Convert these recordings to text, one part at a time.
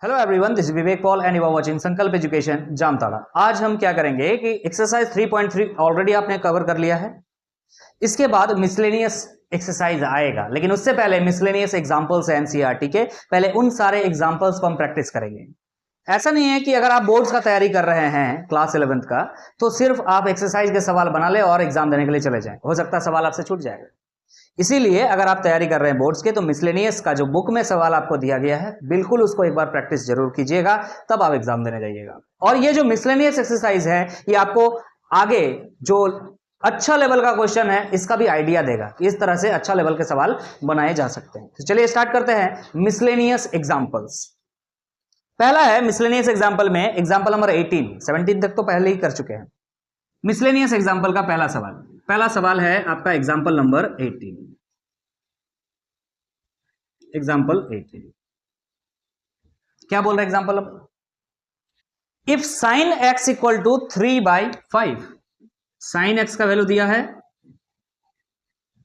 Hello everyone, this is Vivek Paul and you are watching Sankalp education Jamtara. आज हम क्या करेंगे कि एक्सरसाइज 3.3 ऑलरेडी आपने कवर कर लिया है। इसके बाद मिसलेनियस एक्सरसाइज आएगा, लेकिन उससे पहले मिसलेनियस एग्जांपल्स है एनसीईआरटी के, पहले उन सारे एग्जांपल्स को हम प्रैक्टिस करेंगे। ऐसा नहीं है कि अगर आप बोर्ड्स का तैयारी कर रहे हैं क्लास 11th का तो सिर्फ आप एक्सरसाइज के सवाल बना ले और एग्जाम देने के लिए चले जाएं, हो सकता है सवाल आपसे छूट जाएगा। इसीलिए अगर आप तैयारी कर रहे हैं बोर्ड्स के तो मिसलेनियस का जो बुक में सवाल आपको दिया गया है बिल्कुल उसको एक बार प्रैक्टिस जरूर कीजिएगा, तब आप एग्जाम देने जाइएगा। और ये जो मिसलेनियस एक्सरसाइज है ये आपको आगे जो अच्छा लेवल का क्वेश्चन है इसका भी आइडिया देगा, इस तरह से अच्छा लेवल के सवाल बनाए जा सकते हैं। तो चलिए स्टार्ट करते हैं मिसलेनियस एग्जाम्पल्स। पहला है मिसलेनियस एग्जाम्पल में एग्जाम्पल नंबर 18, 17 तक तो पहले ही कर चुके हैं। मिसलेनियस एग्जाम्पल का पहला सवाल है आपका एग्जाम्पल नंबर 18। एग्जाम्पल 18 क्या बोल रहा है example number? If sine x equal to 3/5, sine x का वैल्यू दिया है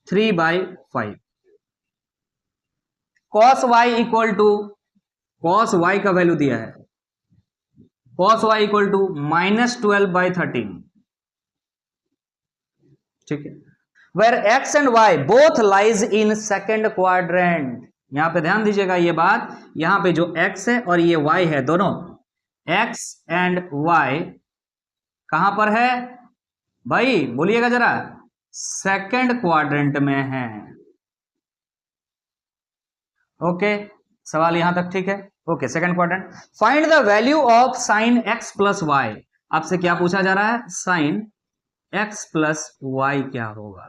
3/5, cos y equal to, cos y का वैल्यू दिया है, कॉस वाई इक्वल टू -12/13, ठीक है। Where x and y both lies in second quadrant, यहां पे ध्यान दीजिएगा ये बात, यहां पे जो x है और ये y है, दोनों x एंड y कहां पर है भाई, बोलिएगा जरा, सेकेंड क्वाड्रेंट में है। ओके, सवाल यहां तक ठीक है? Okay, second quadrant. Find the value of sine x plus y, आपसे क्या पूछा जा रहा है, साइन x प्लस वाई क्या होगा,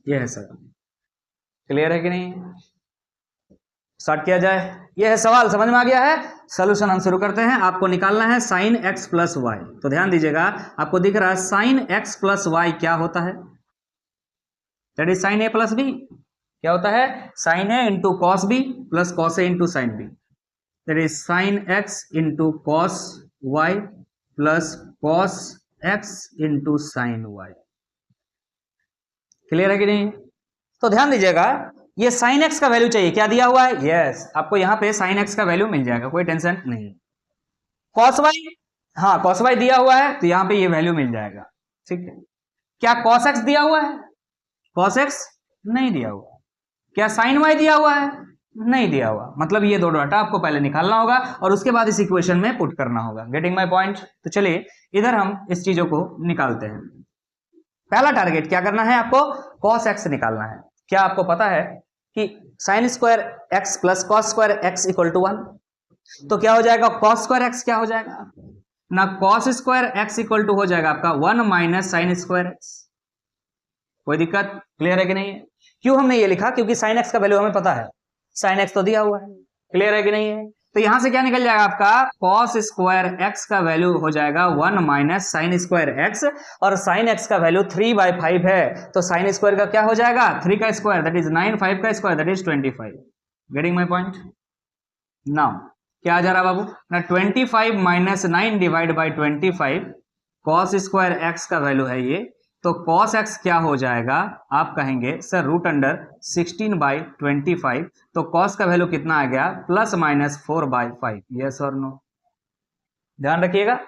यह है सर। क्लियर है कि नहीं? स्टार्ट किया जाए। यह है सवाल, समझ में आ गया है? सॉल्यूशन हम शुरू करते हैं। आपको निकालना है साइन x प्लस वाई, तो ध्यान दीजिएगा, आपको दिख रहा है साइन x प्लस वाई क्या होता है, that is sine a plus b. क्या होता है? Sine a into cos b plus cos a into sine b, that is sine x into cos y plus cos x into sine y. Clear है कि नहीं? तो ध्यान दीजिएगा, ये साइन एक्स का वैल्यू चाहिए, क्या दिया हुआ है, यस, आपको यहां पे साइन एक्स का वैल्यू मिल जाएगा, कोई टेंशन नहीं। कॉस वाई, हाँ कॉस वाई दिया हुआ है तो यहां पे ये वैल्यू मिल जाएगा, ठीक है। क्या कॉस एक्स दिया हुआ है? कॉस एक्स नहीं दिया हुआ। क्या साइन वाई दिया हुआ है? नहीं दिया हुआ। मतलब ये दो डाटा आपको पहले निकालना होगा और उसके बाद इस इक्वेशन में पुट करना होगा। Getting my point? तो चलिए इधर हम इस चीजों को निकालते हैं। पहला टारगेट क्या करना है आपको, कॉस एक्स निकालना है। क्या आपको पता है कि sine square x plus cos square x equal to 1, तो क्या हो जाएगा, कॉस स्क्वायर एक्स क्या हो जाएगा ना, cos square x equal to हो जाएगा आपका 1 माइनस साइन स्क्वायर एक्स। कोई दिक्कत? क्लियर है कि नहीं? क्यों हमने ये लिखा, क्योंकि साइन एक्स का वैल्यू हमें पता है, साइन एक्स तो दिया हुआ है। क्लियर है कि नहीं है? तो यहां से क्या निकल जाएगा आपका, कॉस स्क्वायर एक्स का वैल्यू हो जाएगा 1 माइनस साइन स्क्वायर एक्स, और साइन एक्स का वैल्यू 3/5 है, तो साइन स्क्वायर का क्या हो जाएगा, 3 का स्क्वायर दैट इज 9, 5 का square that is 25। Getting my point? Now क्या आ जा रहा बाबू ना, 25 minus 9 divide by 25, cos square x का वैल्यू है ये, तो कॉस एक्स क्या हो जाएगा, आप कहेंगे सर रूट अंडर 16/25, तो कॉस का वैल्यू कितना आ गया, प्लस माइनस 4/5। यस और नो? ध्यान रखिएगा,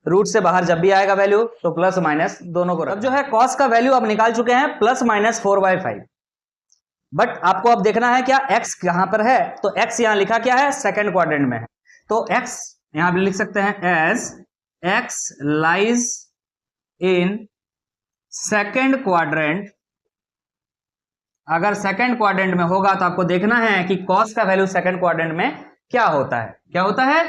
रूट से बाहर जब भी आएगा वैल्यू तो प्लस माइनस दोनों को। अब जो है कॉस का वैल्यू अब निकाल चुके हैं प्लस माइनस 4/5, बट आपको अब देखना है क्या एक्स कहां पर है, तो एक्स यहां लिखा क्या है, सेकेंड क्वाड्रेंट में है, तो एक्स यहां भी लिख सकते हैं as x lies in second quadrant. अगर सेकेंड क्वाड्रेंट में होगा तो आपको देखना है कि कॉस का वैल्यू सेकेंड क्वाड्रेंट में क्या होता है, क्या होता है,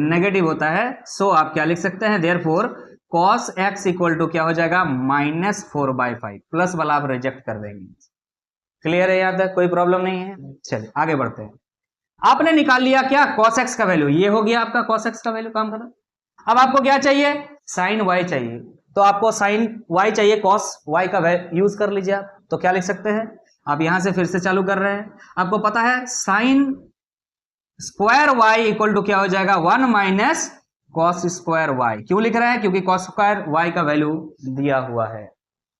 नेगेटिव होता है। सो आप क्या लिख सकते हैं, therefore cos x equal to क्या हो जाएगा, -4/5, प्लस वाला आप रिजेक्ट कर देंगे। क्लियर है? यहां तक कोई प्रॉब्लम नहीं है? चलिए आगे बढ़ते हैं। आपने निकाल लिया क्या, कॉस एक्स का वैल्यू, ये हो गया आपका कॉस एक्स का वैल्यू, काम खत्म। अब आपको क्या चाहिए, साइन वाई चाहिए, तो आपको साइन वाई चाहिए, कॉस वाई का यूज कर लीजिए आप। तो क्या लिख सकते हैं आप, यहां से फिर से चालू कर रहे हैं, आपको पता है sine square y equal to क्या हो जाएगा, 1 माइनस कॉस स्क्वायर वाई। क्यों लिख रहे हैं, क्योंकि कॉस स्क्वायर वाई का वैल्यू दिया हुआ है।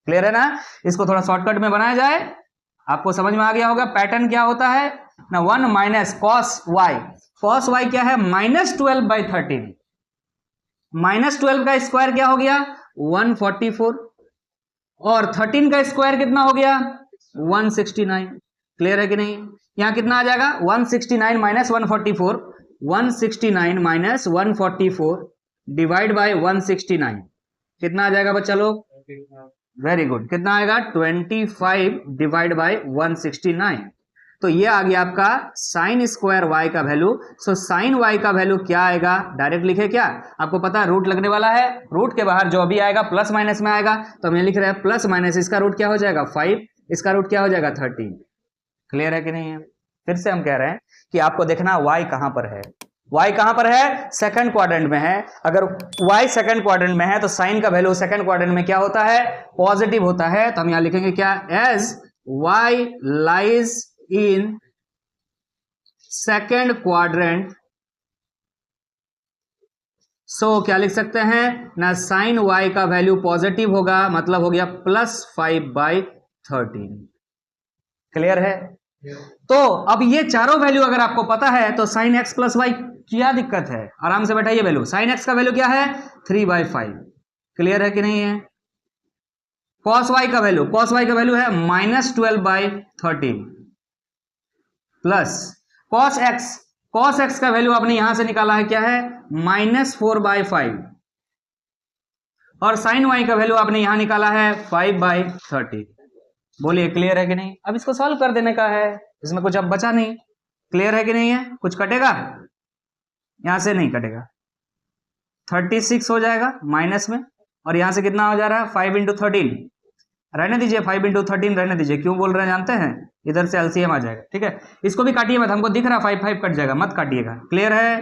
क्लियर है ना? इसको थोड़ा शॉर्टकट में बनाया जाए, आपको समझ में आ गया होगा पैटर्न क्या होता है ना, 1 minus cos y, cos y क्या है, -12/13, -12 का स्क्वायर क्या हो गया 144, और 13 का स्क्वायर कितना हो गया 169। क्लियर है कि नहीं, यहां कितना आ जाएगा 169 माइनस 144, 169 माइनस 144 डिवाइड बाय 169, कितना आ जाएगा बच्चा लोग, वेरी गुड, कितना आएगा 25 डिवाइड बाय 169। तो ये आ गया आपका साइन स्क्वायर वाई का वैल्यू। सो साइन वाई का वैल्यू क्या आएगा, डायरेक्ट लिखे क्या, आपको पता है रूट लगने वाला है, रूट के बाहर जो भी आएगा प्लस माइनस में आएगा, तो हम ये लिख रहे हैं प्लस माइनस, इसका रूट क्या हो जाएगा 5, इसका रूट क्या हो जाएगा 13। क्लियर है कि नहीं है, फिर से हम कह रहे हैं कि आपको देखना y कहां पर है, y कहां पर है, सेकंड क्वाड्रेंट में है। अगर y सेकंड क्वाड्रेंट में है तो साइन का वैल्यू सेकंड क्वाड्रेंट में क्या होता है, पॉजिटिव होता है। तो हम यहां लिखेंगे क्या, as y lies in second quadrant, so क्या लिख सकते हैं ना, साइन y का वैल्यू पॉजिटिव होगा, मतलब हो गया +5/13। क्लियर है, तो अब ये चारों वैल्यू अगर आपको पता है तो साइन एक्स प्लस वाई क्या दिक्कत है, आराम से बैठाइए वैल्यू, साइन एक्स का वैल्यू क्या है 3/5। क्लियर है कि नहीं है, कॉस वाई का वैल्यू, कॉस वाई का वैल्यू है -12/13 plus cos x, cos x का वैल्यू आपने यहां से निकाला है क्या है -4/5, और साइन वाई का वैल्यू आपने यहां निकाला है 5/13। बोलिए क्लियर है कि नहीं, अब इसको सॉल्व कर देने का है, इसमें कुछ अब बचा नहीं। क्लियर है कि नहीं है, कुछ कटेगा, यहां से नहीं कटेगा, 36 हो जाएगा माइनस में, और यहां से कितना हो जा रहा है 5 × 13, रहने दीजिए 5 × 13 रहने दीजिए, क्यों बोल रहे हैं जानते हैं, इधर से एलसीएम आ जाएगा, ठीक है, इसको भी काटिए मत, हमको दिख रहा 5 कट जाएगा, मत काटिएगा। क्लियर है,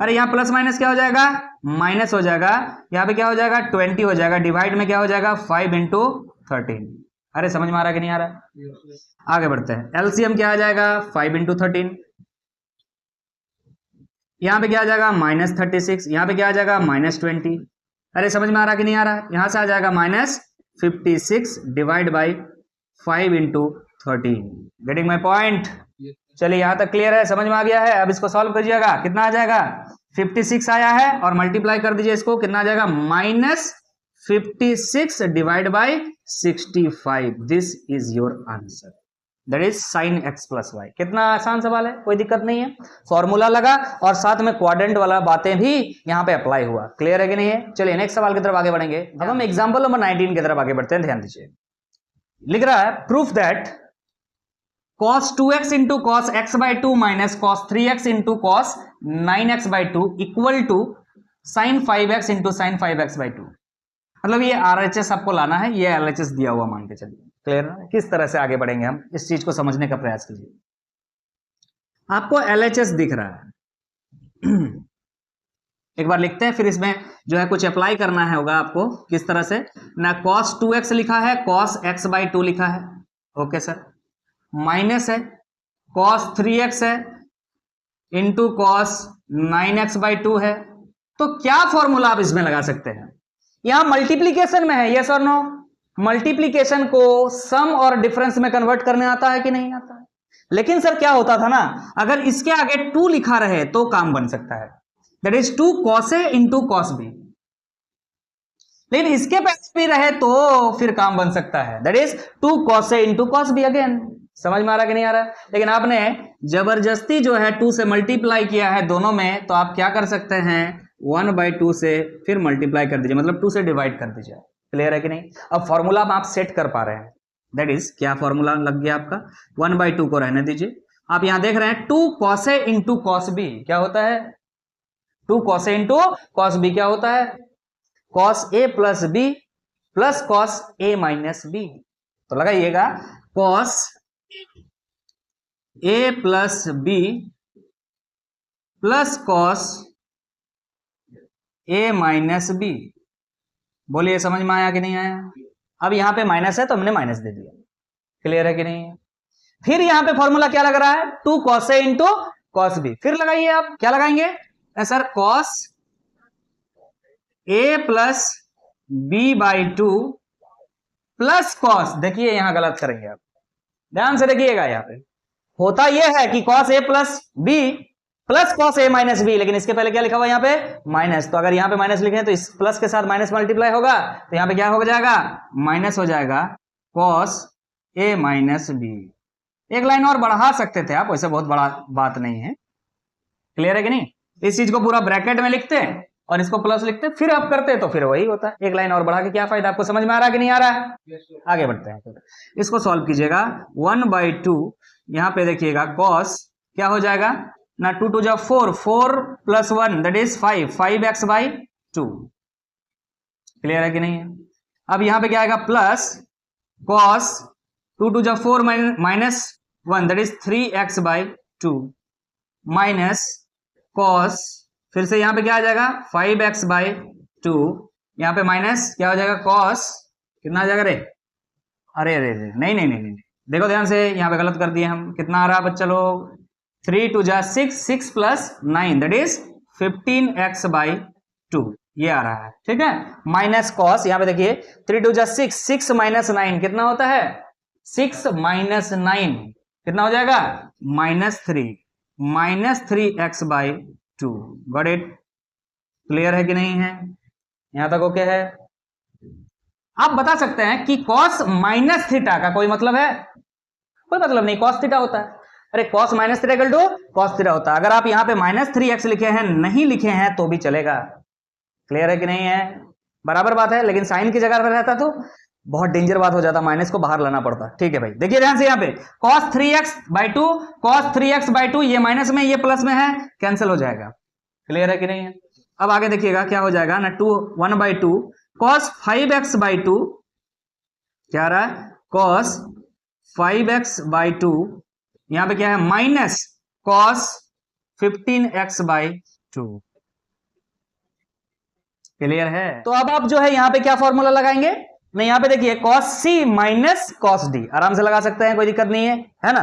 अरे यहाँ प्लस माइनस क्या हो जाएगा, माइनस हो जाएगा, यहाँ पे क्या हो जाएगा 20 हो जाएगा, डिवाइड में क्या हो जाएगा 5 × 13। अरे समझ में आ रहा कि नहीं आ रहा, आगे बढ़ते हैं, एलसीएम क्या आ जाएगा 5 × 13, यहां पे क्या आ जाएगा -36, यहां पे क्या आ जाएगा -20। अरे समझ में आ रहा कि नहीं आ रहा, यहां से आ जाएगा -56 divide by 5 × 13। Getting my point, चलिए यहां तक क्लियर है, समझ में आ गया है। अब इसको सॉल्व करिएगा, कितना आ जाएगा 56 आया है, और मल्टीप्लाई कर दीजिए इसको, कितना आ जाएगा -56 divide by 65। This is your answer, that is sine x plus y. कितना आसान सवाल है, कोई दिक्कत नहीं है, फॉर्मूला लगा और साथ में क्वाड्रेंट वाला बातें भी यहाँ पे अप्लाई हुआ। क्लियर है कि नहीं है, चलिए नेक्स्ट सवाल की तरफ आगे बढ़ेंगे। अब हम एग्जांपल नंबर 19 की तरफ आगे बढ़ते हैं, ध्यान दीजिए, लिख रहा है proof that cos 2x into cos x/2 minus cos 3x into cos 9x/2 equal to sin 5x into sin 5x/2। मतलब ये RHS आपको लाना है, ये LHS दिया हुआ मान के चलिए। क्लियर है, किस तरह से आगे बढ़ेंगे हम, इस चीज को समझने का प्रयास कीजिए। आपको LHS दिख रहा है एक बार लिखते हैं, फिर इसमें जो है कुछ अप्लाई करना है होगा आपको, किस तरह से ना, cos 2x लिखा है, cos x/2 लिखा है, ओके सर, माइनस है cos 3x है इंटू cos 9x/2 है। तो क्या फॉर्मूला आप इसमें लगा सकते हैं, यहां मल्टीप्लीकेशन में है, यस और नो, मल्टीप्लीकेशन को सम और डिफरेंस में कन्वर्ट करने आता है कि नहीं आता है। लेकिन सर क्या होता था ना, अगर इसके आगे 2 लिखा रहे तो काम बन सकता है, that is 2 cos A into cos B, लेकिन इसके पास भी रहे तो फिर काम बन सकता है, that is 2 cos A into cos B again. समझ में आ रहा कि नहीं आ रहा, लेकिन आपने जबरदस्ती जो है 2 से मल्टीप्लाई किया है दोनों में, तो आप क्या कर सकते हैं 1/2 से फिर मल्टीप्लाई कर दीजिए, मतलब 2 से डिवाइड कर दीजिए। क्लियर है कि नहीं, अब फॉर्मूला आप सेट कर पा रहे हैं, दैट इज क्या फॉर्मूला लग गया आपका, 1/2 को रहने दीजिए, आप यहां देख रहे हैं 2 cos A into cos B क्या होता है, 2 cos A into cos B क्या होता है, cos A plus B plus cos A minus B। तो लगाइएगा cos A plus B plus cos A minus B। बोलिए समझ में आया कि नहीं आया, अब यहां पे माइनस है तो हमने माइनस दे दिया। क्लियर है कि नहीं है, फिर यहां पे फॉर्मूला क्या लग रहा है 2 cos A into cos B, फिर लगाइए आप, क्या लगाएंगे sir cos A plus B/2 plus cos, देखिए यहां गलत करेंगे आप, ध्यान से देखिएगा, यहां पे होता यह है कि cos A plus B plus cos A minus B, लेकिन इसके पहले क्या लिखा हुआ है यहाँ पे माइनस, तो अगर यहाँ पे माइनस लिखे तो इस प्लस के साथ माइनस मल्टीप्लाई होगा, तो यहाँ पे क्या हो जाएगा माइनस हो जाएगा कॉस ए माइनस बी। एक लाइन और बढ़ा सकते थे आप, वैसे बहुत बड़ा बात नहीं है, क्लियर है कि नहीं। इस चीज को पूरा ब्रैकेट में लिखते हैं और इसको प्लस लिखते फिर आप करते तो फिर वही होता है। एक लाइन और बढ़ा के क्या फायदा, आपको समझ में आ रहा है कि नहीं आ रहा है? आगे बढ़ते हैं, इसको सॉल्व कीजिएगा 1/2, यहाँ पे देखिएगा कॉस क्या हो जाएगा ना, 2 2 जा 4, 4 + 1 दैट इज 5, 5x/2, क्लियर है कि नहीं है। अब यहाँ पे क्या आएगा प्लस कॉस 2 2 जा 4 -1 that is 3x/2 minus cos, फिर से यहाँ पे क्या आ जाएगा 5x/2, यहाँ पे माइनस क्या हो जाएगा कॉस, कितना आ जाएगा रे, अरे अरे अरे नहीं नहीं नहीं नहीं, देखो ध्यान से, यहाँ पे गलत कर दिए हम। कितना आ रहा है बच्चा लोग, 3 2 जा 6, 6 + 9 दैट इज 15x/2, ये आ रहा है, ठीक है। माइनस कॉस, यहाँ पे देखिए 3 2 जा 6, 6 - 9 कितना होता है, 6 - 9 कितना हो जाएगा -3, -3x/2, गॉट इट, क्लियर है कि नहीं है, यहां तक ओके है। आप बता सकते हैं कि cos -θ का कोई मतलब है, कोई मतलब नहीं, cos θ होता है। अरे cos -θ = cos θ होता है। अगर आप यहाँ पे -3x लिखे हैं, नहीं लिखे हैं तो भी चलेगा, क्लियर है कि नहीं है, बराबर बात है। लेकिन साइन की जगह पर रहता तो बहुत डेंजर बात हो जाता, माइनस को बाहर लाना पड़ता, ठीक है भाई। देखिए ध्यान से, यहाँ पे cos 3x/2, cos 3x/2, ये माइनस में ये प्लस में है, कैंसिल हो जाएगा, क्लियर है कि नहीं है। अब आगे देखिएगा क्या हो जाएगा ना, 1/2 cos 5x/2, क्या आ रहा है cos 5x/2, यहाँ पे क्या है माइनस cos 15x/2, क्लियर है। तो अब आप जो है यहाँ पे क्या फॉर्मूला लगाएंगे, नहीं यहाँ पे देखिए cos c minus cos d, आराम से लगा सकते हैं, कोई दिक्कत नहीं है ना।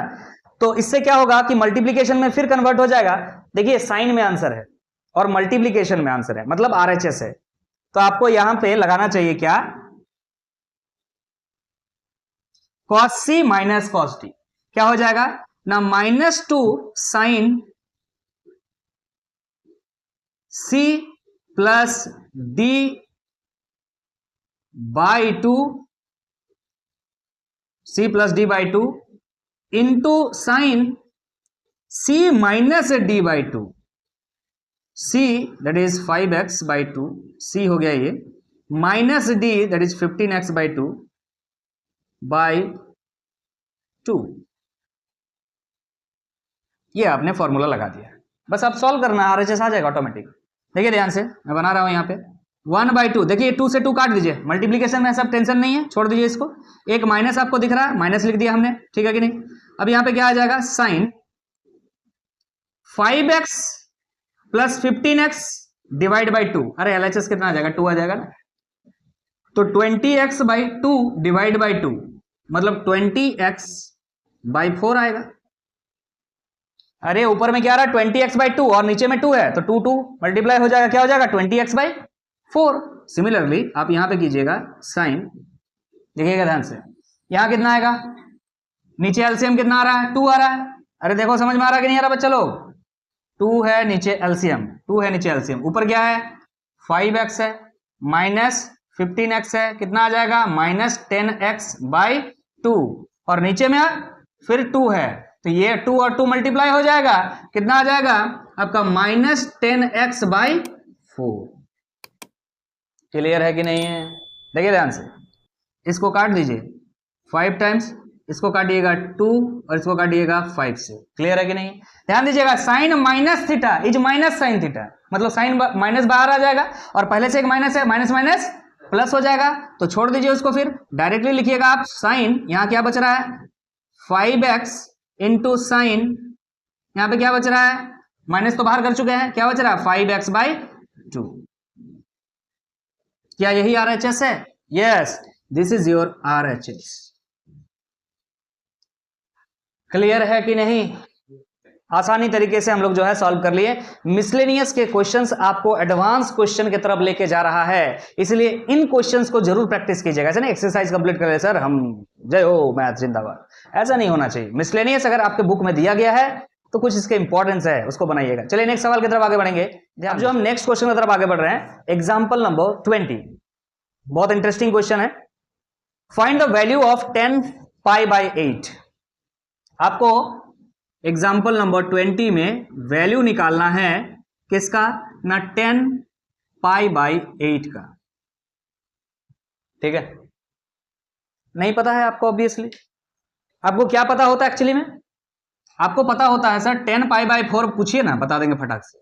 तो इससे क्या होगा कि मल्टीप्लीकेशन में फिर कन्वर्ट हो जाएगा। देखिए साइन में आंसर है और मल्टीप्लीकेशन में आंसर है, मतलब RHS है, तो आपको यहां पे लगाना चाहिए क्या, cos c minus cos d, क्या हो जाएगा ना -2 sin c plus d by 2, c plus D by 2 into sine c minus d by 2, c that is 5x/2, c हो गया ये, minus d that is 15x/2 by 2, ये आपने formula लगा दिया। बस आप सॉल्व करना, RHS आ जाएगा ऑटोमेटिक। देखिए ध्यान से, मैं बना रहा हूं यहाँ पे 1/2, देखिए 2 से 2 काट दीजिए, मल्टीप्लीकेशन में सब टेंशन नहीं है, छोड़ दीजिए इसको। एक माइनस आपको दिख रहा है, माइनस लिख दिया हमने, ठीक है कि नहीं। अब यहाँ पे क्या आ जाएगा sign 5x plus 15x divide by 2, अरे LHS कितना आ जाएगा 2 आ जाएगा ना, तो 20x/2 डिवाइड बाई 2 मतलब 20x/4 आएगा। अरे ऊपर में क्या आ रहा है 20x/2 और नीचे में 2 है, तो 2 2 मल्टीप्लाई हो जाएगा, क्या हो जाएगा 20x/4। सिमिलरली आप यहां पे कीजिएगा साइन, देखिएगा ध्यान से, यहां कितना आएगा, नीचे एलसीएम कितना आ रहा है 2 आ रहा है। अरे देखो समझ में आ रहा है कि नहीं आ रहा बच्चा लोग, 2 है नीचे एलसीएम, 2 है नीचे एलसीएम, ऊपर क्या है 5x है माइनस 15x है, कितना आ जाएगा -10x/2, और नीचे में फिर 2 है, तो ये 2 और 2 मल्टीप्लाई हो जाएगा, कितना आ जाएगा आपका -10x/4, क्लियर है कि नहीं है। देखिए ध्यान से, इसको काट दीजिए 5 टाइम्स, इसको काटिएगा 2 और इसको काटिएगा 5 से, क्लियर है कि नहीं। ध्यान दीजिएगा sine minus theta is minus sine theta, मतलब साइन माइनस बाहर आ जाएगा और पहले से एक माइनस है, माइनस माइनस प्लस हो जाएगा, तो छोड़ दीजिए उसको, फिर डायरेक्टली लिखिएगा आप साइन, यहां क्या बच रहा है 5x इंटू साइन, यहां पे क्या बच रहा है, माइनस तो बाहर कर चुके हैं, क्या बच रहा है 5x/2। क्या यही RHS है? Yes, this is your RHS, clear है कि नहीं। आसानी तरीके से हम लोग जो है सॉल्व कर लिए। मिसलेनियस के क्वेश्चंस आपको एडवांस क्वेश्चन की तरफ लेके जा रहा है, इसलिए इन क्वेश्चंस को जरूर प्रैक्टिस कीजिएगा। ऐसा नहीं एक्सरसाइज कंप्लीट कर ले सर हम जय हो मैथ जिंदाबाद, ऐसा नहीं होना चाहिए। मिसलेनियस अगर आपके बुक में दिया गया है तो कुछ इसके इंपॉर्टेंस है उसको बनाइएगा। चलिए नेक्स्ट सवाल की तरफ आगे बढ़ेंगे। अब जो हम नेक्स्ट क्वेश्चन की तरफ आगे बढ़ रहे हैं, एग्जाम्पल नंबर 20, बहुत इंटरेस्टिंग क्वेश्चन है। Find the value of 10 pi by 8। आपको एग्जाम्पल नंबर 20 में वैल्यू निकालना है किसका, ना 10 पाई बाई 8 का। ठीक है, नहीं पता है आपको, ऑब्वियसली आपको क्या पता होता है एक्चुअली में, आपको पता होता है सर 10 पाई बाई 4, पूछिए ना बता देंगे फटाक से।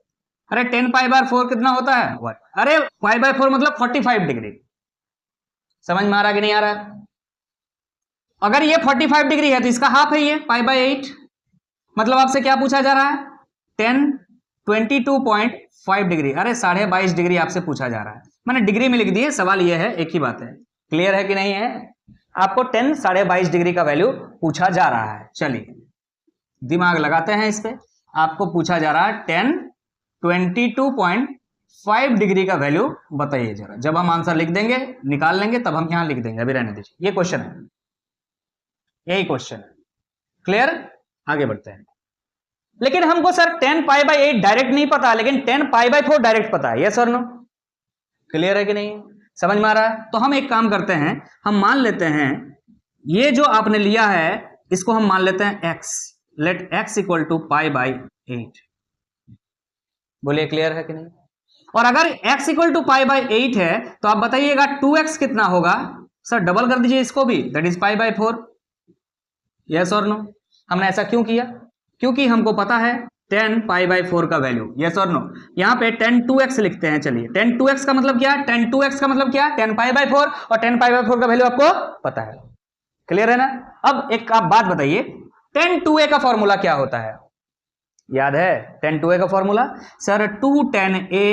अरे 10 पाई बाई 4 कितना होता है, अरे पाई बाई 4 मतलब 45 डिग्री। समझ में आ रहा कि नहीं आ रहा? अगर ये 45 डिग्री है तो इसका हाफ है ये पाई बाई 8। मतलब आपसे क्या पूछा जा रहा है, 10 22.5 डिग्री। अरे 22.5 डिग्री आपसे पूछा जा रहा है, मैंने डिग्री में लिख दिए, सवाल ये है, एक ही बात है। क्लियर है कि नहीं है? आपको 10 22.5 डिग्री का वैल्यू पूछा जा रहा है। चलिए दिमाग लगाते हैं इस पे। आपको पूछा जा रहा है 10 22.5 डिग्री का वैल्यू बताइए जरा। जब हम आंसर लिख देंगे, निकाल लेंगे, तब हम यहां लिख देंगे, अभी रहने दीजिए। ये क्वेश्चन है, यही क्वेश्चन है। क्लियर? आगे बढ़ते हैं। लेकिन हमको सर 10 पाई बाई 8 डायरेक्ट नहीं पता, लेकिन 10 पाई बाई 4 डायरेक्ट पता है। यस और नो? क्लियर है कि नहीं? समझ में आ रहा है? तो हम एक काम करते हैं, हम मान लेते हैं ये जो आपने लिया है इसको हम मान लेते हैं x। Let x equal to pi by 8। बोलिए क्लियर है कि नहीं? और अगर x equal to pi by 8 है तो आप बताइएगा 2x कितना होगा। सर डबल कर दीजिए इसको भी, that is pi by 4। Yes और नो? हमने ऐसा क्यों किया? क्योंकि हमको पता है 10 पाई बाई 4 का वैल्यू। यस और नो? यहां पे 10 2x लिखते हैं। चलिए 10 2x का मतलब क्या, 10 2x का मतलब क्या, 10 पाई बाई 4, और 10 पाई बाई 4 का वैल्यू आपको पता है। क्लियर है ना? अब एक आप बात बताइए, 10 2a का फॉर्मूला क्या होता है? याद है 10 2a का फॉर्मूला? सर 2 10a,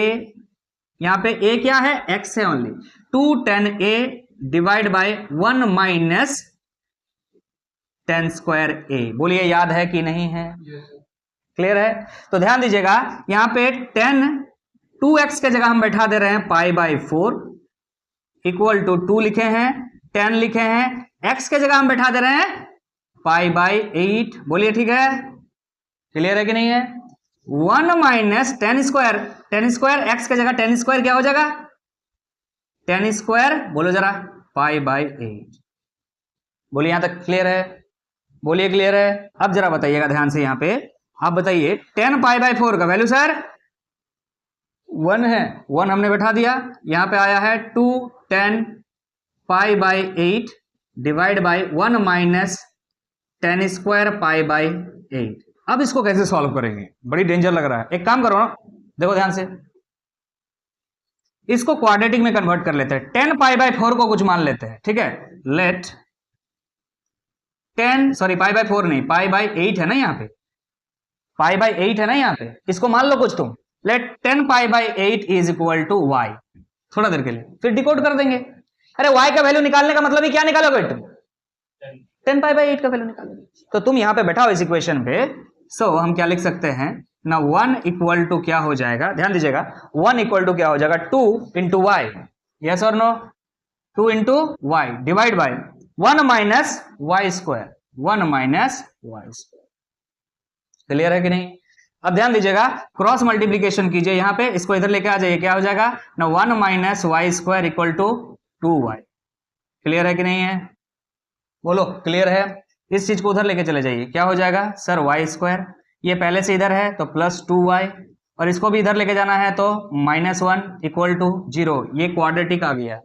यहां पे a क्या है, x है only. 2 10a divide by 1 minus 10 square a। बोलिए याद है कि नहीं है? क्लियर है? तो ध्यान दीजिएगा, यहां पे 10 2x के जगह हम बैठा दे रहे हैं पाई बाई 4 इक्वल टू 2 लिखे हैं, 10 लिखे हैं, x के जगह हम बैठा दे रहे हैं पाई बाई 8। बोलिए ठीक है? क्लियर है कि नहीं है? 1 माइनस 10 स्क्वायर, 10 स्क्वायर x के जगह 10 स्क्वायर क्या हो जाएगा, 10 स्क्वायर, बोलो जरा, पाई बाई 8। बोलिए यहां तक क्लियर है? बोलिए क्लियर है? अब जरा बताइएगा ध्यान से, यहां पे आप बताइए 10 पाई बाई 4 का वैल्यू सर 1 है, 1 हमने बैठा दिया, यहां पे आया है 2 10 pi by 8 divide by 1 minus 10 square pi by 8। अब इसको कैसे सॉल्व करेंगे, बड़ी डेंजर लग रहा है। एक काम करो ना, देखो ध्यान से, इसको क्वाड्रेटिक में कन्वर्ट कर लेते हैं। 10 पाई बाई 4 को कुछ मान लेते हैं, ठीक है। लेट 10, सॉरी पाई बाई 4 नहीं, पाई बाई 8 है ना, यहाँ पे पाई बाई 8 है ना, यहाँ पे इसको मान लो कुछ तुम। Let 10 pi by 8 is equal to y। थोड़ा देर के लिए फिर डिकोड कर देंगे। अरे y का वैल्यू निकालने का मतलब ही क्या निकालोगे तुम, 10 पाई बाई 8 का वैल्यू निकालोगे। तो तुम यहां पे बैठाओ इस इक्वेशन पे। सो हम क्या लिख सकते हैं ना, 1 इक्वल टू क्या हो जाएगा, ध्यान दीजिएगा, 1 इक्वल टू क्या हो जाएगा, 2 इंटू वाई। यस और no? 2 into y divide by 1 minus y square, 1 minus y square. Clear है कि नहीं? अब ध्यान दीजिएगा, क्रॉस मल्टीप्लीकेशन कीजिए, यहां पे इसको इधर लेके आ जाइए, क्या हो जाएगा ना, 1 minus y square equal to 2y। Clear है कि नहीं है? बोलो क्लियर है? इस चीज को उधर लेके चले जाइए, क्या हो जाएगा सर, वाई स्क्वायर, ये पहले से इधर है तो प्लस 2y, और इसको भी इधर लेके जाना है तो -1 इक्वल टू 0। ये क्वाड्रेटिक आ गया।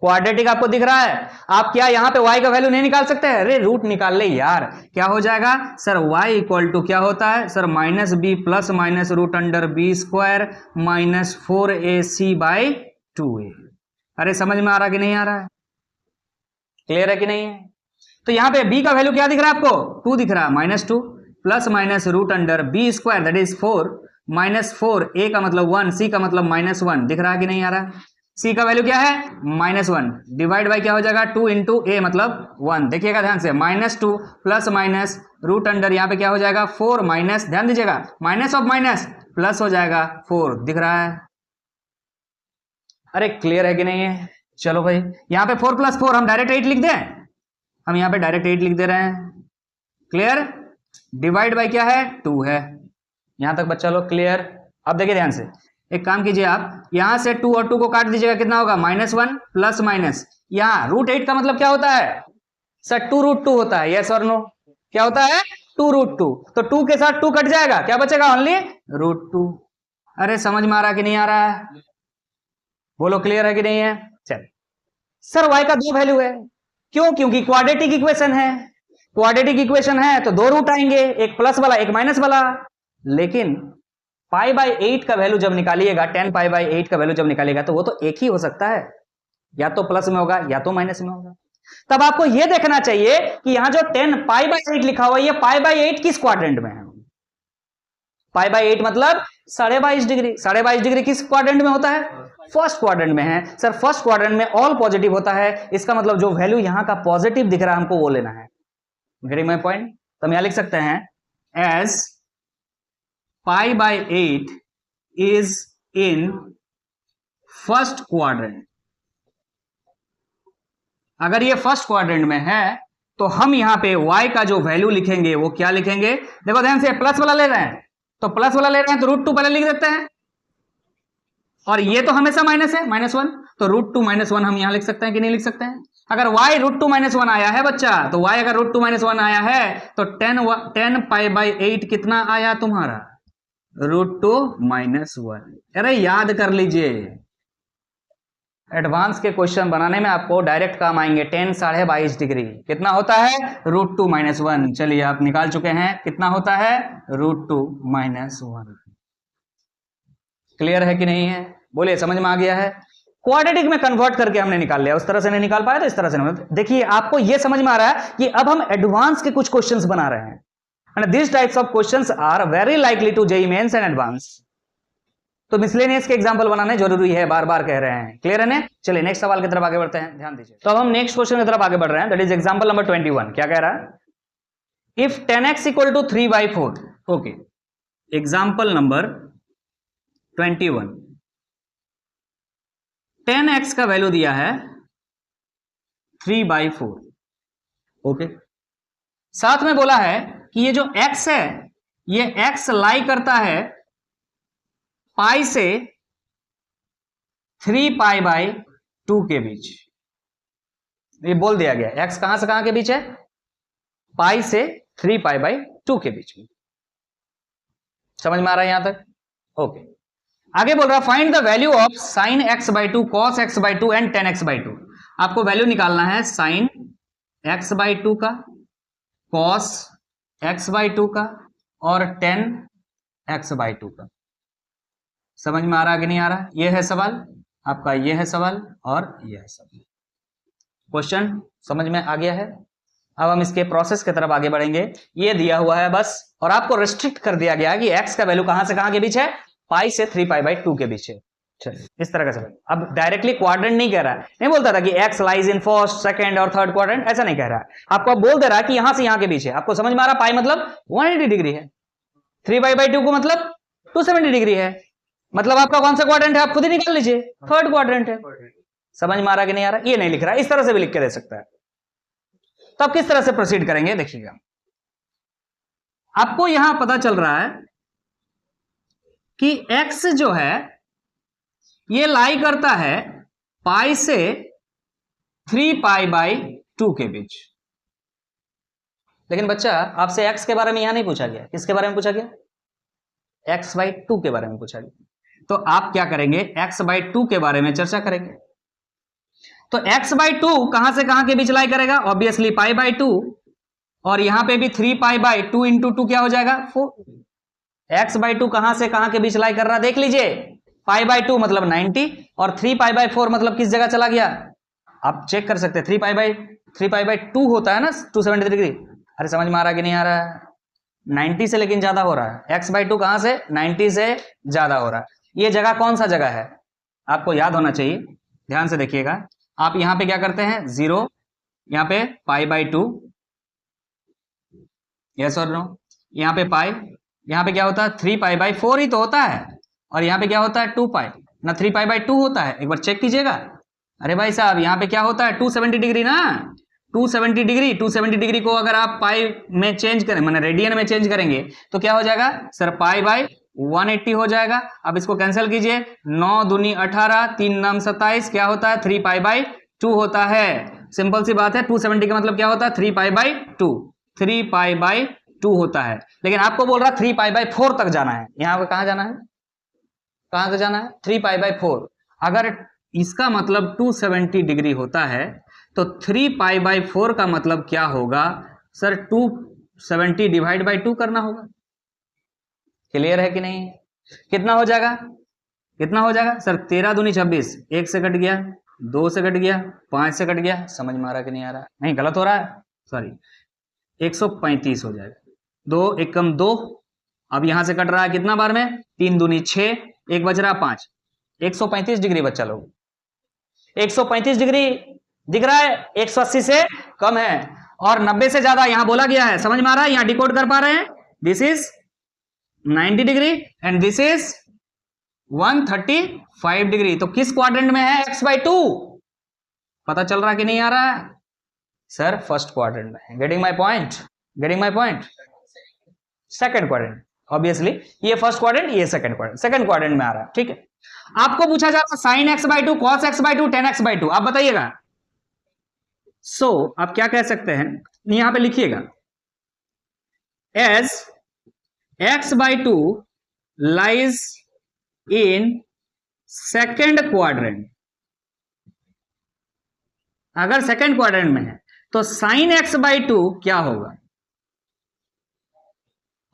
क्वाड्रेटिक आपको दिख रहा है? आप क्या यहाँ पे y का वैल्यू नहीं निकाल सकते? अरे रूट निकाल ले यार। क्या हो जाएगा सर, y इक्वल टू क्या होता है sir, -b plus minus root under b square minus 4ac by 2a। अरे समझ में आ रहा कि नहीं आ रहा है? क्लियर है कि नहीं है? तो यहाँ पे b का वैल्यू क्या दिख रहा है आपको, 2 दिख रहा है, -2 plus minus root under b square that is 4 minus 4, a का मतलब 1, c का मतलब -1, दिख रहा है कि नहीं आ रहा है? c का वैल्यू क्या है, -1 डिवाइड बाई क्या हो जाएगा, 2 इंटू a मतलब 1। देखिएगा ध्यान से, -2 प्लस माइनस रूट अंडर यहाँ पे क्या हो जाएगा 4 माइनस, ध्यान दीजिएगा, माइनस ऑफ माइनस प्लस हो जाएगा 4, दिख रहा है? अरे क्लियर है कि नहीं है? चलो भाई, यहाँ पे 4 प्लस 4 हम डायरेक्ट 8 लिख दें, हम यहाँ पे डायरेक्ट 8 लिख दे रहे हैं। क्लियर? डिवाइड बाय क्या है 2 है। यहां तक बच्चा लोग क्लियर। अब देखिए ध्यान से, एक काम कीजिए आप, यहां से 2 और 2 को काट दीजिएगा, कितना होगा -1 प्लस माइनस, यहाँ √8 का मतलब क्या होता है सर 2√2 होता है, यस और नो, क्या होता है 2√2, तो 2 के साथ 2 कट जाएगा, क्या बचेगा ओनली √2। अरे समझ में आ रहा कि नहीं आ रहा है, बोलो क्लियर है कि नहीं है। चल सर y का 2 वैल्यू है, क्यों, क्योंकि क्वाड्रेटिक इक्वेशन है, क्वाड्रेटिक इक्वेशन है तो 2 रूट आएंगे, एक प्लस वाला एक माइनस वाला। लेकिन π/8 का वैल्यू जब निकालिएगा, 10 π/8 का वैल्यू जब निकालिएगा तो वो तो एक ही हो सकता है, या तो प्लस में होगा या तो माइनस में होगा। तब आपको यह देखना चाहिए कि यहां जो 10 π/8 लिखा हुआ है, ये π/8 किस क्वाड्रेंट में है। π/8 मतलब 22.5 डिग्री, 22.5 डिग्री किस क्वाड्रेंट में होता है, फर्स्ट क्वाड्रेंट में है। सर फर्स्ट क्वाड्रेंट में ऑल पॉजिटिव होता है, इसका मतलब जो वैल्यू यहां का पॉजिटिव दिख रहा है हमको वो लेना है। Getting my point. तो हम यहां लिख सकते हैं as π/8 is in first quadrant. अगर ये फर्स्ट क्वाड्रेंट में है तो हम यहां पे y का जो वैल्यू लिखेंगे वो क्या लिखेंगे, देखो ध्यान से, प्लस वाला ले रहे हैं तो प्लस वाला ले रहे हैं तो √2 पहले लिख देते हैं, और ये तो हमेशा माइनस है -1, तो √2 -1 हम यहां लिख सकते हैं कि नहीं लिख सकते हैं। अगर y √2 -1 आया है बच्चा, तो y अगर √2 -1 आया है तो 10 π/8 कितना आया तुम्हारा, √2 -1। अरे याद कर लीजिए, एडवांस के क्वेश्चन बनाने में आपको डायरेक्ट काम आएंगे। 10 22.5 डिग्री कितना होता है, √2 -1। चलिए आप निकाल चुके हैं, कितना होता है √2 -1। क्लियर है कि नहीं है, बोलिए समझ में आ गया है। क्वाड्रेटिक में कन्वर्ट करके हमने निकाल लिया, उस तरह से नहीं निकाल पाया तो इस तरह से नहीं। देखिए आपको यह समझ में आ रहा है कि अब हम एडवांस के कुछ क्वेश्चंस बना रहे हैं, and this types of questions are very likely to JEE mains and advance. तो मिसलेनियस के एग्जांपल बनाने जरूरी है, बार बार कह रहे हैं, क्लियर है ना। चलिए नेक्स्ट सवाल की तरफ आगे बढ़ते हैं, ध्यान दीजिए। तो अब हम नेक्स्ट क्वेश्चन की तरफ आगे बढ़ रहे हैं, दैट इज एग्जांपल नंबर 21। क्या कह रहा है, if 10x = 3/4। Okay, example number 21, 10x का वैल्यू दिया है 3/4। ओके, साथ में बोला है कि ये जो x है, ये x लाई करता है पाई से 3π/2 के बीच। ये बोल दिया गया, x कहां से कहां के बीच है, पाई से 3π/2 के बीच में। समझ में आ रहा है यहां तक। ओके, आगे बोल रहा है find the value of sin x/2, cos x/2 and tan x/2। आपको वैल्यू निकालना है sin x/2 का, cos x/2 का और tan x/2 का। समझ में आ रहा है कि नहीं आ रहा। ये है सवाल आपका, ये है सवाल और ये है सवाल। क्वेश्चन समझ में आ गया है। अब हम इसके प्रोसेस की तरफ आगे बढ़ेंगे। ये दिया हुआ है बस, और आपको रेस्ट्रिक्ट कर दिया गया है कि x का वैल्यू कहां से कहां के बीच है, पाई से 3π/2 के बीच है। चलिए इस तरह का सवाल। अब डायरेक्टली क्वाड्रेंट नहीं कह रहा है, नहीं बोलता था कि x lies in first, second और थर्ड क्वाड्रेंट, ऐसा नहीं कह रहा है। आपको अब बोल दे रहा है कि यहां से यहां के बीच है। आपको समझ में आ रहा, पाई मतलब 180 डिग्री है, 3π/2 को मतलब 270 डिग्री है, मतलब आपका कौन सा क्वाड्रेंट है आप खुद ही निकाल लीजिए, थर्ड क्वाड्रेंट है। समझ में आ रहा कि नहीं आ रहा। ये नहीं लिख रहा है, इस तरह से भी लिख के दे सकता है। तो आप किस तरह से प्रोसीड करेंगे देखिएगा। आपको यहां पता चल रहा है कि x जो है ये लाई करता है पाई से 3π/2 के बीच। लेकिन बच्चा आपसे x के बारे में यहां नहीं पूछा गया, किसके बारे में पूछा गया, x/2 के बारे में पूछा गया। तो आप क्या करेंगे, x/2 के बारे में चर्चा करेंगे। तो x/2 कहां से कहां के बीच लाई करेगा, ऑब्वियसली π/2, और यहां पे भी 3π/2 इंटू 2 क्या हो जाएगा 4। x/2 कहां से कहां के बीच लाई कर रहा देख लीजिए, π/2 मतलब 90 और 3π/4 मतलब किस जगह चला गया, आप चेक कर सकते हैं। 3π/2 होता है ना 270 डिग्री। अरे समझ में आ रहा कि नहीं आ रहा है, 90 से लेकिन ज्यादा हो रहा है। x/2 कहां से 90 से ज्यादा हो रहा है। ये जगह कौन सा जगह है आपको याद होना चाहिए, ध्यान से देखिएगा। आप यहां पे क्या करते हैं 0, यहां पे π/2, यस और नो, यहां पे पाई, यहां पे क्या होता है 3π/4 ही तो होता है, और यहां पे क्या होता है 2π ना 3π/2 होता है। एक बार चेक कीजिएगा। अरे भाई साहब यहां पे क्या होता है 270 डिग्री ना, 270 डिग्री, 270 डिग्री को अगर आप पाई में चेंज करें, माने रेडियन में चेंज करेंगे तो क्या हो जाएगा सर, पाई बाई 180 हो जाएगा। अब इसको कैंसिल कीजिए, 9 दूनी 18, 3 नाम 27, क्या होता है 3 पाई बाई 2 होता है। सिंपल सी बात है, 270 का मतलब क्या होता है 3 पाई बाई 2, 3 पाई बाई 2 होता है। लेकिन आपको बोल रहा 3 पाई बाई 4 तक जाना है। यहां पर कहां जाना है, कहां तक जाना है 3 पाई बाई 4। अगर इसका मतलब 270 डिग्री होता है तो 3 पाई बाई 4 का मतलब क्या होगा सर, 270 डिवाइड बाई 2 करना होगा। क्लियर है कि नहीं? कितना हो जाएगा, कितना हो जाएगा सर, 13 दूनी 26, 1 से कट गया, 2 से कट गया, 5 से कट गया। समझ में आ रहा कि नहीं आ रहा? नहीं, गलत हो रहा है, सॉरी, 135 हो जाएगा। 2 एकम 2, अब यहां से कट रहा है कितना बार में, 3 दूनी 6, 1 बच रहा 5, 135 डिग्री बच्चा लोग। 135 डिग्री दिख रहा है, 180 से कम है और 90 से ज्यादा यहां बोला गया है। समझ में आ रहा है? यहां डिकोड कर पा रहे हैं? This is 90 degree and this is 135 degree. तो किस क्वाड्रेंट में है x/2? पता चल रहा कि नहीं आ रहा है सर? फर्स्ट क्वाड्रेंट में है। Getting my point, getting my point? Second quadrant, obviously ये फर्स्ट क्वाड्रेंट, ये सेकंड क्वाड्रेंट, सेकंड क्वाड्रेंट में आ रहा है। ठीक है, आपको पूछा जा रहा sign x/2, cos x/2, tan x/2, आप बताइएगा। सो आप क्या कह सकते हैं, यहां पे लिखिएगा as x/2 lies in second quadrant. अगर सेकंड क्वाड्रेंट में है तो साइन x/2 क्या होगा?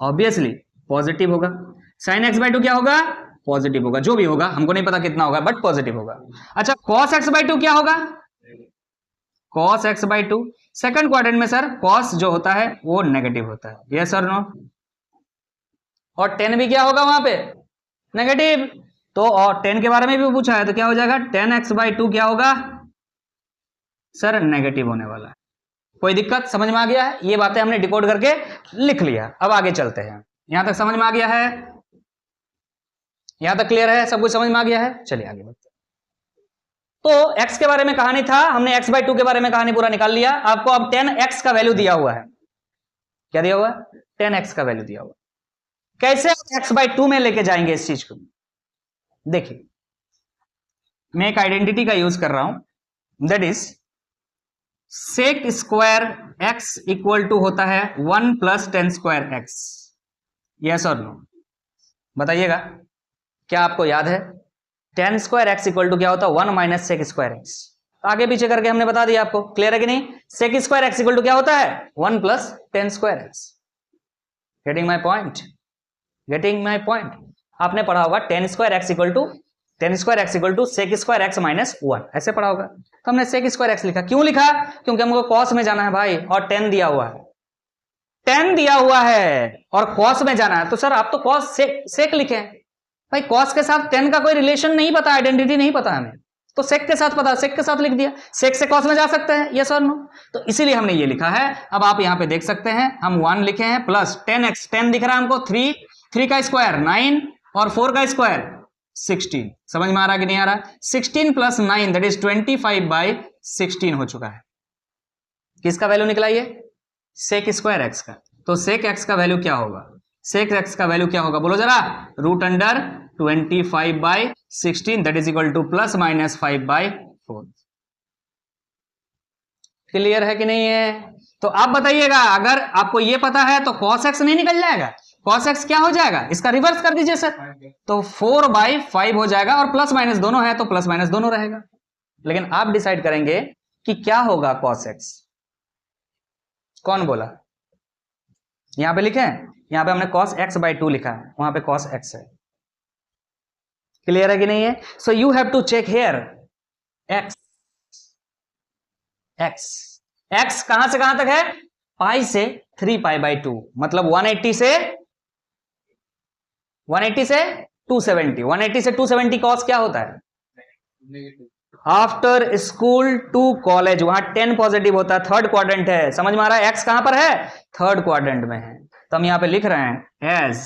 ऑब्वियसली पॉजिटिव होगा। साइन x/2 क्या होगा? पॉजिटिव होगा। जो भी होगा हमको नहीं पता कितना होगा, बट पॉजिटिव होगा। अच्छा, cos x/2 क्या होगा? cos x/2 सेकंड क्वाड्रेंट में सर cos जो होता है वो नेगेटिव होता है। यस और नो? और tan भी क्या होगा वहां पे? नेगेटिव। तो और tan के बारे में भी पूछा है तो क्या हो जाएगा, tan x/2 क्या होगा सर? नेगेटिव होने वाला है। कोई दिक्कत? समझ में आ गया है? ये बातें हमने डिकोड करके लिख लिया। अब आगे चलते हैं। यहां तक समझ में आ गया है? यहां तक क्लियर है? सब कुछ समझ में आ गया है? चलिए आगे बढ़ते हैं। तो x के बारे में कहानी था, हमने x/2 के बारे में कहानी पूरा निकाल लिया। आपको अब 10x का वैल्यू दिया हुआ है। क्या दिया हुआ है? 10x का वैल्यू दिया हुआ। कैसे x/2 में लेके जाएंगे इस चीज को? देखिए, मैं एक आइडेंटिटी का यूज कर रहा हूं, that is sec square x equal to होता है 1 plus tan square x। Yes और नो? बताइएगा, क्या आपको याद है tan square x equal to क्या होता है? 1 माइनस सेक स्क्वायर x। आगे पीछे करके हमने बता दिया आपको। क्लियर है कि नहीं? Sec square x equal to क्या होता है? 1 plus tan square x। Getting my point? Getting my point? आपने पढ़ा होगा tan square x equal to sec square x minus 1, ऐसे पढ़ा होगा। तो हमने सेक स्क्वायर x लिखा। क्यों लिखा? क्योंकि हमको कॉस में जाना है भाई, और tan दिया हुआ है, tan दिया हुआ है और कॉस में जाना है। तो सर आप तो कॉस सेक लिखे भाई, कॉस के साथ tan का कोई रिलेशन नहीं पता, आइडेंटिटी नहीं पता हमें, तो सेक के साथ पता, सेक के साथ लिख दिया। सेक से कॉस में जा सकते हैं, यस और नो? तो इसीलिए हमने ये लिखा है। अब आप यहां पे देख सकते हैं, हम 1 लिखे हैं प्लस tan x, tan दिख रहा है हमको 3, 3 का स्क्वायर 9 और 4 का स्क्वायर 16। समझ में आ रहा कि नहीं आ रहा? 16 प्लस 9 दैट इज 25/16 हो चुका है। किसका वैल्यू निकला ये? सेक स्क्वायर एक्स का। तो सेक एक्स का वैल्यू क्या होगा? सेक एक्स का वैल्यू क्या होगा बोलो जरा? √25/16 that is equal two plus minus 5/4। Clear है कि नहीं है? तो आप बताइएगा, अगर आपको ये पता है तो cos x नहीं निकल जाएगा? cos x क्या हो जाएगा? इसका रिवर्स कर दीजिए सर, तो 4/5 हो जाएगा, और प्लस माइनस दोनों है तो प्लस माइनस दोनों रहेगा। लेकिन आप डिसाइड करेंगे कि क्या होगा cos x। कौन बोला? यहां पे लिखे हैं, यहां पे हमने cos x/2 लिखा है, वहां पे cos x है। क्लियर है कि नहीं है? So you have to check here x। x कहां से कहां तक है? पाई से 3π/2, मतलब 180 से 270। 180 से 270 cos क्या होता है? आफ्टर स्कूल टू कॉलेज, वहां 10 पॉजिटिव होता है, थर्ड क्वाड्रेंट है। समझ में आ रहा है? x कहां पर है? थर्ड क्वाड्रेंट में है। तो हम यहां पे लिख रहे हैं as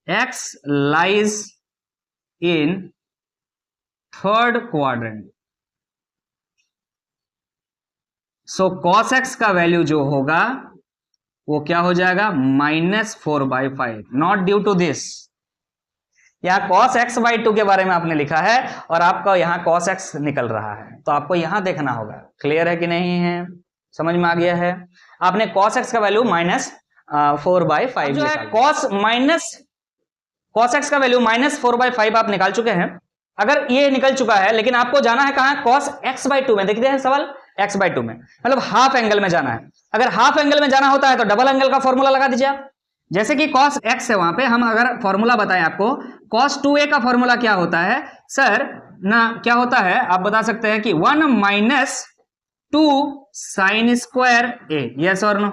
x lies in third quadrant. So cos x का वैल्यू जो होगा वो क्या हो जाएगा -4/5, नॉट ड्यू टू दिस। यहाँ cos x/2 के बारे में आपने लिखा है और आपका यहाँ cos x निकल रहा है, तो आपको यहाँ देखना होगा। क्लियर है कि नहीं है? समझ में आ गया है? आपने cos x का वैल्यू -4/5 जो है, cos x का वैल्यू -4/5 आप निकाल चुके हैं। अगर ये निकल चुका है, लेकिन आपको जाना है कहां? cos x/2 में। देखते हैं सवाल, x/2 में मतलब हाफ एंगल में जाना है। अगर हाफ एंगल में जाना होता है तो डबल एंगल का फॉर्मूला लगा दीजिए आप। जैसे कि cos x है, वहां पे हम अगर फॉर्मूला बताएं आपको, cos 2a का फॉर्मूला क्या होता है सर ना? क्या होता है आप बता सकते हैं कि 1 - 2 sin स्क्वायर a। यस और नो?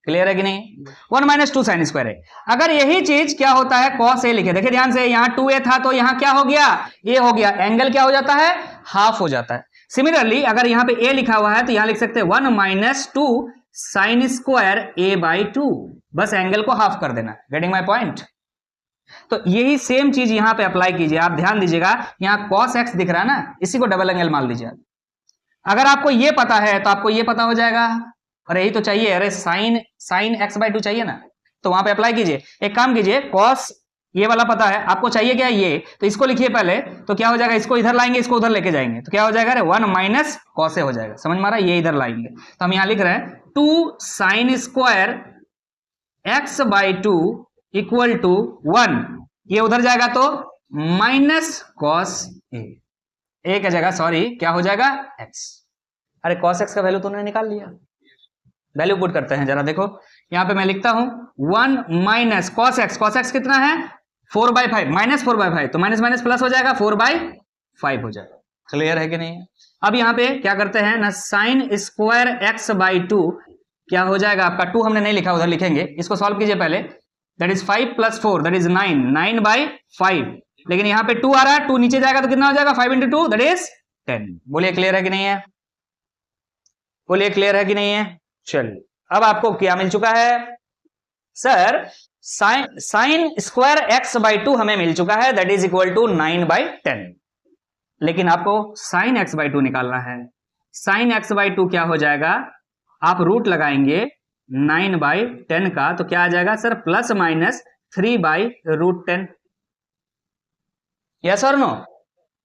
क्लियर है कि नहीं? 1 - 2 sin स्क्वायर a। अगर यही चीज क्या होता है cos a लिखे, देखिए ध्यान से, यहाँ 2a था तो यहाँ क्या हो गया? a हो गया। एंगल क्या हो जाता है? हाफ हो जाता है। सिमिलरली अगर यहाँ पे a लिखा हुआ है तो यहाँ लिख सकते हैं 1 - 2 sin स्क्वायर a/2। बस एंगल को हाफ कर देना। Getting my point? तो यही सेम चीज यहाँ पे अप्लाई कीजिए। आप ध्यान दीजिएगा, यहाँ cos x दिख रहा है ना, इसी को डबल एंगल मान लीजिए। अगर आपको ये पता है तो आपको ये पता हो जाएगा। अरे यही तो चाहिए, अरे साइन x/2 चाहिए ना, तो वहां पे अप्लाई कीजिए। एक काम कीजिए, cos ये वाला पता है आपको, चाहिए क्या? ये तो इसको लिखिए पहले, तो क्या हो जाएगा? इसको इधर लाएंगे, इसको उधर लेके जाएंगे, तो क्या हो जाएगा? अरे 1 - cos a हो जाएगा। समझ में आ रहा है? ये इधर लाएंगे तो हम यहां लिख रहे हैं 2 sin square x/2 equal to 1। ये उधर जाएगा तो -cos a, a की जगह सॉरी क्या हो जाएगा? x। अरे cos x का वैल्यू तो उन्होंने निकाल लिया। वैल्यू पुट करते हैं जरा, देखो यहां पे मैं लिखता हूं 1 - cos x। cos x कितना है? 4/5, -4/5, तो माइनस माइनस प्लस हो जाएगा, 4/5 हो जाएगा। क्लियर है कि नहीं? अब यहाँ पे क्या करते हैं ना, साइन स्क्वायर x/2 क्या हो जाएगा आपका? 2 हमने नहीं लिखा, उधर लिखेंगे। इसको सॉल्व कीजिए पहले। That is 5 + 4 that is 9, 9/5। लेकिन यहाँ पे 2 आ रहा है, 2 नीचे जाएगा तो कितना हो जाएगा? 5 × 2 दैट इज 10। बोलिए क्लियर है कि नहीं है? बोलिए क्लियर है कि नहीं है? चलिए, अब आपको क्या मिल चुका है सर? साइन स्क्वायर x/2 हमें मिल चुका है, दैट इज इक्वल टू 9/10। लेकिन आपको साइन x/2 निकालना है। साइन x/2 क्या हो जाएगा? आप रूट लगाएंगे 9/10 का, तो क्या आ जाएगा सर? ±3/√10। यस और नो?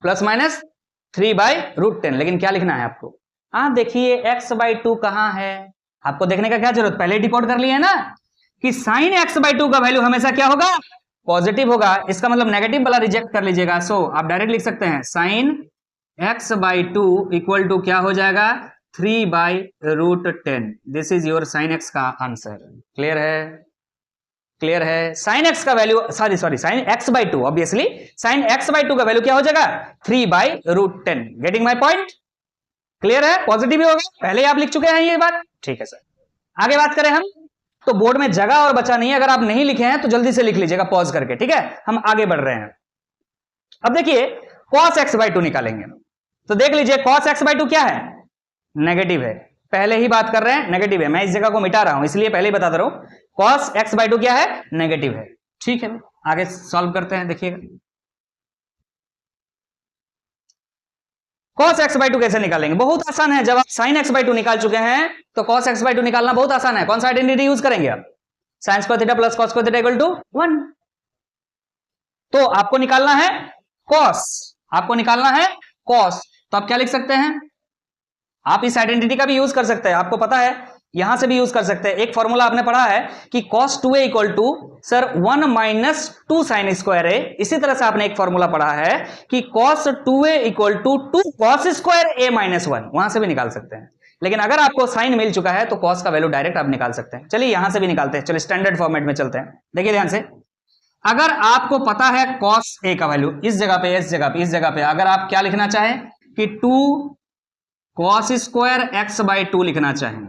±3/√10। लेकिन क्या लिखना है आपको? हाँ देखिए, x/2 कहां है? आपको देखने का क्या जरूरत, पहले डिकोड कर लिए ना कि साइन x/2 का वैल्यू हमेशा क्या होगा? पॉजिटिव होगा। इसका मतलब नेगेटिव वाला रिजेक्ट कर लीजिएगा। सो आप डायरेक्ट लिख सकते हैं साइन x/2 इक्वल टू क्या हो जाएगा? 3/√10। This is your sine x का आंसर। क्लियर है? क्लियर है? साइन x का value sorry sine x/2, obviously sine x/2 का वैल्यू क्या हो जाएगा? 3/√10। Getting my point? क्लियर है? पॉजिटिव ही होगा, पहले ही आप लिख चुके हैं ये बात। ठीक है सर, आगे बात करें हम। तो बोर्ड में जगह और बचा नहीं है, अगर आप नहीं लिखे हैं तो जल्दी से लिख लीजिएगा पॉज करके। ठीक है, हम आगे बढ़ रहे हैं। अब देखिए cos x/2 निकालेंगे, तो देख लीजिए cos x/2 क्या है? नेगेटिव है। पहले ही बात कर रहे हैं, नेगेटिव है। मैं इस जगह को मिटा रहा हूं, इसलिए पहले ही बता दे रहा हूं, cos x/2 क्या है? नेगेटिव है। ठीक है, आगे सॉल्व करते हैं। देखिएगा cos x/2 कैसे निकालेंगे? बहुत आसान है। जब आप sin x/2 निकाल चुके हैं तो cos x/2 निकालना बहुत आसान है। कौन सा आइडेंटिटी यूज करेंगे आप? sin square theta plus cos square theta equal to 1। तो आपको निकालना है cos, आपको निकालना है cos, तो आप क्या लिख सकते हैं? आप इस आइडेंटिटी का भी यूज कर सकते हैं, आपको पता है, यहां से भी यूज कर सकते हैं। एक फॉर्मूला आपने पढ़ा है कि cos 2a equal to sir 1 - 2 sin square a। इसी तरह से आपने एक फॉर्मूला पढ़ा है कि cos 2a equal to 2 cos square a - 1, वहां से भी निकाल सकते हैं। लेकिन अगर आपको साइन मिल चुका है तो cos का वैल्यू डायरेक्ट आप निकाल सकते हैं। चलिए यहां से भी निकालते हैं। चलिए स्टैंडर्ड फॉर्मेट में चलते हैं। देखिए ध्यान से, अगर आपको पता है cos a का वैल्यू, इस जगह पे, इस जगह पे, इस जगह पे अगर आप क्या लिखना चाहें कि 2 cos स्क्वायर x/2 लिखना चाहें।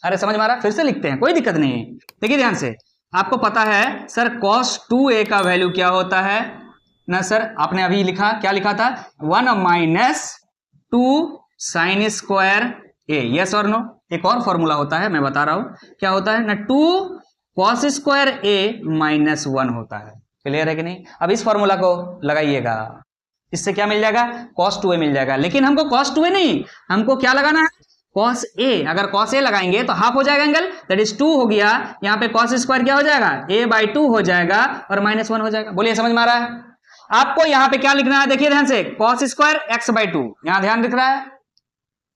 अरे समझ में आ रहा? फिर से लिखते हैं, कोई दिक्कत नहीं है। देखिए ध्यान से, आपको पता है सर cos 2a का वैल्यू क्या होता है ना सर? आपने अभी लिखा, क्या लिखा था? 1 - 2 sin स्क्वायर a। यस और नो? एक और फॉर्मूला होता है, मैं बता रहा हूं क्या होता है ना, 2 cos स्क्वायर a - 1 होता है। क्लियर है कि नहीं? अब इस फॉर्मूला को लगाइएगा। इससे क्या मिल जाएगा, cos 2a मिल जाएगा। लेकिन हमको cos 2a नहीं, हमको क्या लगाना है, cos a। अगर cos a लगाएंगे तो हाफ हो जाएगा एंगल, दैट इज 2 हो गया। यहाँ पे cos स्क्वायर क्या हो जाएगा, a/2 हो जाएगा और -1 हो जाएगा। बोलिए समझ में आ रहा है? आपको यहाँ पे क्या लिखना है, देखिए ध्यान से, cos स्क्वायर x/2, यहाँ ध्यान दिख रहा है,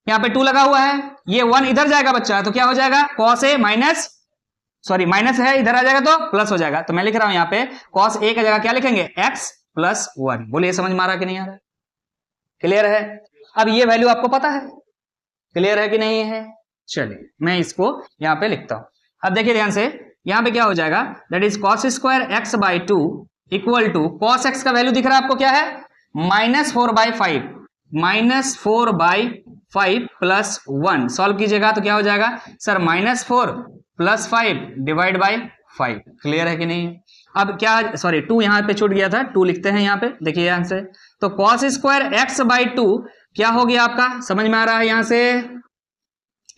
यहाँ पे 2 लगा हुआ है, ये 1 इधर जाएगा बच्चा, तो क्या हो जाएगा, cos a माइनस है, इधर आ जाएगा तो प्लस हो जाएगा। तो मैं लिख रहा हूं यहाँ पे cos a की जगह क्या लिखेंगे, x+1। बोलिए समझ में आ रहा कि नहीं आ रहा, क्लियर है? अब ये वैल्यू आपको पता है, क्लियर है कि नहीं है? चलिए मैं इसको यहाँ पे लिखता हूं। अब देखिए ध्यान से, यहाँ पे क्या हो जाएगा, that is cos square x/2 equal to cos x का वैल्यू दिख रहा है आपको क्या है, -4/5 प्लस 1। सॉल्व कीजिएगा तो क्या हो जाएगा सर, -4 + 5 डिवाइड बाई 5। क्लियर है कि नहीं? अब क्या, सॉरी 2 यहाँ पे छूट गया था, 2 लिखते हैं यहाँ पे, देखिए यहाँ से, तो cos स्क्वायर x/2 क्या हो गया आपका, समझ में आ रहा है? यहाँ से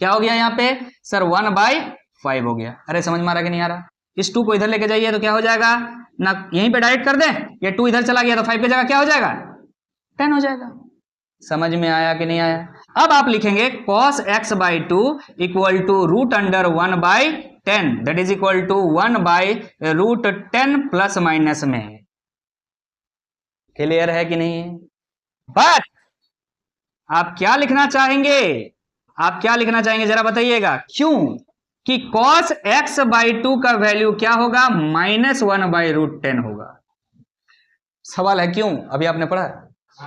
क्या हो गया यहाँ पे सर, 1/5 हो गया। अरे समझ में आ रहा है कि नहीं आ रहा? इस 2 को इधर लेके जाइए तो क्या हो जाएगा ना, यहीं पे डायरेक्ट कर दें, ये 2 इधर चला गया तो 5 की जगह क्या हो जाएगा, 10 हो जाएगा। समझ में आया कि नहीं आया? अब आप लिखेंगे cos x/2 equal to √1/10, that is equal to 1/√10 plus minus में। क्लियर है कि नहीं? बट आप क्या लिखना चाहेंगे, आप क्या लिखना चाहेंगे जरा बताइएगा, क्यों कि cos x/2 का वैल्यू क्या होगा, -1/√10 होगा। सवाल है क्यों, अभी आपने पढ़ा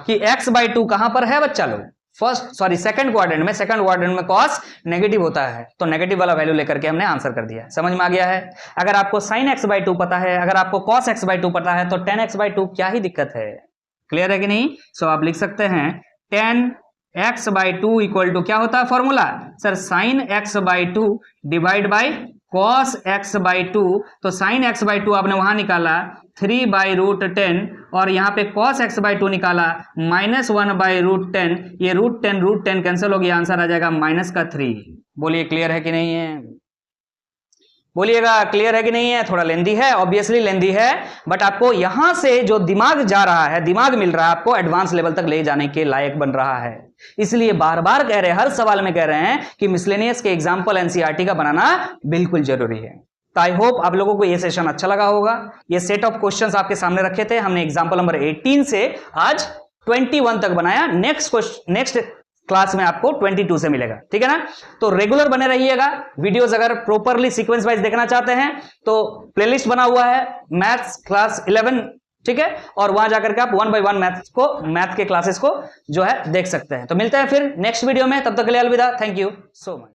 कि x/2 कहां पर है बच्चा लोग, सेकंड क्वाड्रेंट में। सेकंड क्वाड्रेंट में cos नेगेटिव होता है, तो नेगेटिव वाला वैल्यू लेकर के हमने आंसर कर दिया। समझ में आ गया है? अगर आपको sin x/2 पता है, अगर आपको cos x/2 पता है, तो tan x/2 क्या ही दिक्कत है। क्लियर है कि नहीं? सो आप लिख सकते हैं tan x/2 इक्वल टू क्या होता है formula sir, sin x/2 divide by cos x/2। तो sin x/2 आपने वहां निकाला 3/√10 और यहाँ पे cos x/2 निकाला -1/√10। ये √10 कैंसिल हो गया, आंसर आ जाएगा -3। बोलिए क्लियर है कि नहीं है? बोलिएगा क्लियर है कि नहीं है? थोड़ा लेंदी है, ऑब्वियसली लेंदी है, बट आपको यहां से जो दिमाग जा रहा है, दिमाग मिल रहा है आपको, एडवांस लेवल तक ले जाने के लायक बन रहा है। इसलिए बार बार कह रहे हैं, हर सवाल में कह रहे हैं कि मिसलेनियस के एग्जाम्पल एनसीईआरटी का बनाना बिल्कुल जरूरी है। तो आई होप आप लोगों को ये सेशन अच्छा लगा होगा। ये सेट ऑफ क्वेश्चंस आपके सामने रखे थे हमने, एग्जाम्पल नंबर 18 से आज 21 तक बनाया। नेक्स्ट क्लास में आपको 22 से मिलेगा, ठीक है ना? तो रेगुलर बने रहिएगा। वीडियोस अगर प्रॉपरली सीक्वेंस वाइज देखना चाहते हैं तो प्लेलिस्ट बना हुआ है मैथ्स क्लास 11, ठीक है, और वहां जाकर के आप 1 बाय 1 मैथ के क्लासेस को जो है देख सकते हैं। तो मिलते हैं फिर नेक्स्ट वीडियो में, तब तक के लिए अलविदा। Thank you so much.